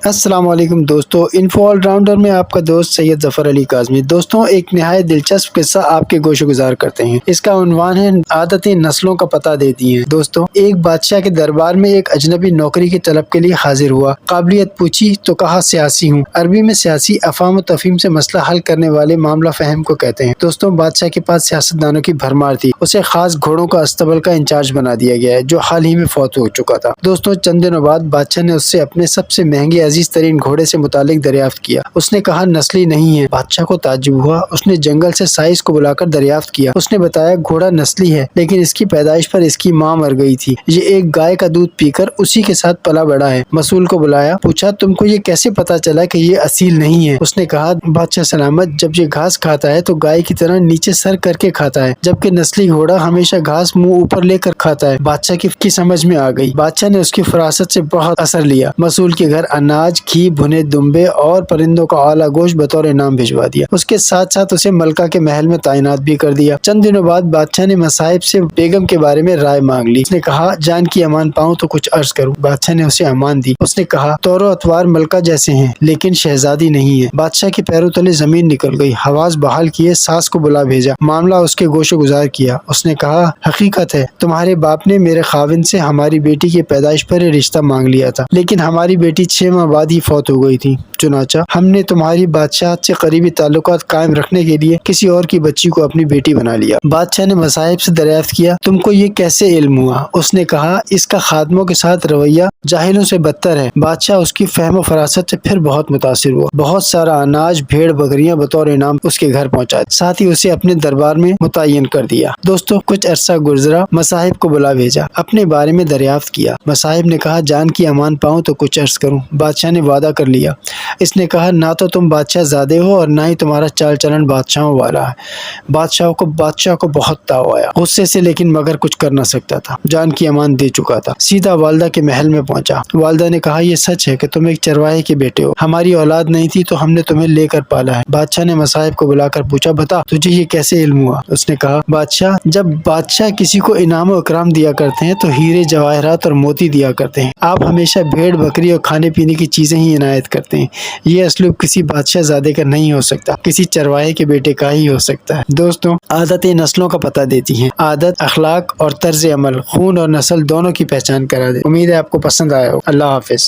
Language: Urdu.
السلام علیکم دوستوں، انفو آل راؤنڈر میں آپ کا دوست سید ظفر علی کاظمی۔ دوستوں، ایک نہایت دلچسپ قصہ آپ کے گوش گزار کرتے ہیں۔ اس کا عنوان ہے عادتیں نسلوں کا پتہ دیتی ہیں۔ دوستوں، ایک بادشاہ کے دربار میں ایک اجنبی نوکری کی طلب کے لیے حاضر ہوا۔ قابلیت پوچھی تو کہا سیاسی ہوں۔ عربی میں سیاسی افہام و تفہیم سے مسئلہ حل کرنے والے معاملہ فہم کو کہتے ہیں۔ دوستوں، بادشاہ کے پاس سیاستدانوں کی بھرمار تھی۔ اسے خاص گھوڑوں کا استبل کا انچارج بنا دیا گیا ہے جو حال ہی میں فوت ہو چکا تھا۔ دوستوں، چند دنوں بعد بادشاہ نے اس سے اپنے سب سے مہنگے عزیز ترین گھوڑے سے متعلق دریافت کیا۔ اس نے کہا نسلی نہیں ہے۔ بادشاہ کو تعجب ہوا۔ اس نے جنگل سے سائز کو بلا کر دریافت کیا۔ اس نے بتایا گھوڑا نسلی ہے، لیکن اس کی پیدائش پر اس کی ماں مر گئی تھی۔ یہ ایک گائے کا دودھ پی کر اسی کے ساتھ پلا بڑا ہے۔ مسئول کو بلایا، پوچھا تم کو یہ کیسے پتا چلا کہ یہ اصیل نہیں ہے؟ اس نے کہا بادشاہ سلامت، جب یہ گھاس کھاتا ہے تو گائے کی طرح نیچے سر کر کے کھاتا ہے، جبکہ نسلی گھوڑا ہمیشہ گھاس منہ اوپر لے کر کھاتا ہے۔ بادشاہ کی سمجھ میں آ گئی۔ بادشاہ نے اس کی فراست سے بہت اثر لیا۔ مسئول کے گھر اناج، گھی، بھنے دمبے اور پرندوں کا اعلیٰ گوشت بطور انعام بھجوا دیا۔ اس کے ساتھ ساتھ اسے ملکہ کے محل میں تعینات بھی کر دیا۔ چند دنوں بعد بادشاہ نے مصاحب سے بیگم کے بارے میں رائے مانگ لی۔ اس نے کہا جان کی امان پاؤں تو کچھ عرض کروں۔ بادشاہ نے اسے امان دی۔ اس نے کہا طور و اطوار ملکہ جیسے ہیں، لیکن شہزادی نہیں ہے۔ بادشاہ کے پیروں تلے زمین نکل گئی۔ حواس بحال کیے، ساس کو بلا بھیجا، معاملہ اس کے گوش و گزار کیا۔ اس نے کہا حقیقت ہے، تمہارے باپ نے میرے خاوند سے ہماری بیٹی کی پیدائش پر رشتہ مانگ لیا تھا، لیکن ہماری بیٹی 6 ماہ بعد ہی فوت ہو گئی تھی۔ چنانچہ ہم نے تمہاری بادشاہت سے قریبی تعلقات قائم رکھنے کے لیے کسی اور کی بچی کو اپنی بیٹی بنا لیا۔ بادشاہ نے مصاحب سے دریافت کیا تم کو یہ کیسے علم ہوا؟ اس نے کہا اس کا خادموں کے ساتھ رویہ جاہلوں سے بدتر ہے۔ بادشاہ اس کی فہم و فراست سے پھر بہت متاثر ہوا۔ بہت سارا اناج، بھیڑ بکریاں بطور انعام اس کے گھر پہنچا، ساتھ ہی اسے اپنے دربار میں متعین کر دیا۔ دوستوں، کچھ عرصہ گزرا، مصاحب کو بلا بھیجا، اپنے بارے میں دریافت کیا۔ مصاحب نے کہا جان کی امان پاؤں تو کچھ عرض کروں۔ بادشاہ نے وعدہ کر لیا۔ اس نے کہا نہ تو تم بادشاہ زادے ہو اور نہ ہی تمہارا چال چلن بادشاہوں والا ہے۔ بادشاہ کو بہت تاؤ آیا، غصے سے، لیکن مگر کچھ کر نہ سکتا تھا۔ جان کی امان دے چکا تھا۔ سیدھا والدہ کے محل میں پہنچا۔ والدہ نے کہا یہ سچ ہے کہ تم ایک چرواہے کے بیٹے ہو۔ ہماری اولاد نہیں تھی تو ہم نے تمہیں لے کر پالا ہے۔ بادشاہ نے مصاحب کو بلا کر پوچھا بتا تجھے یہ کیسے علم ہوا؟ اس نے کہا بادشاہ، جب بادشاہ کسی کو انعام و اکرام دیا کرتے ہیں تو ہیرے جواہرات اور موتی دیا کرتے ہیں۔ آپ ہمیشہ بھیڑ بکری اور کھانے پینے کی چیزیں ہی عنایت کرتے ہیں۔ یہ اسلوب کسی بادشاہ زادے کا نہیں ہو سکتا، کسی چرواہے کے بیٹے کا ہی ہو سکتا ہے۔ دوستوں، عادتیں نسلوں کا پتہ دیتی ہیں۔ عادت، اخلاق اور طرز عمل خون اور نسل دونوں کی پہچان کرا دے۔ امید ہے آپ کو پسند آیا ہو۔ اللہ حافظ۔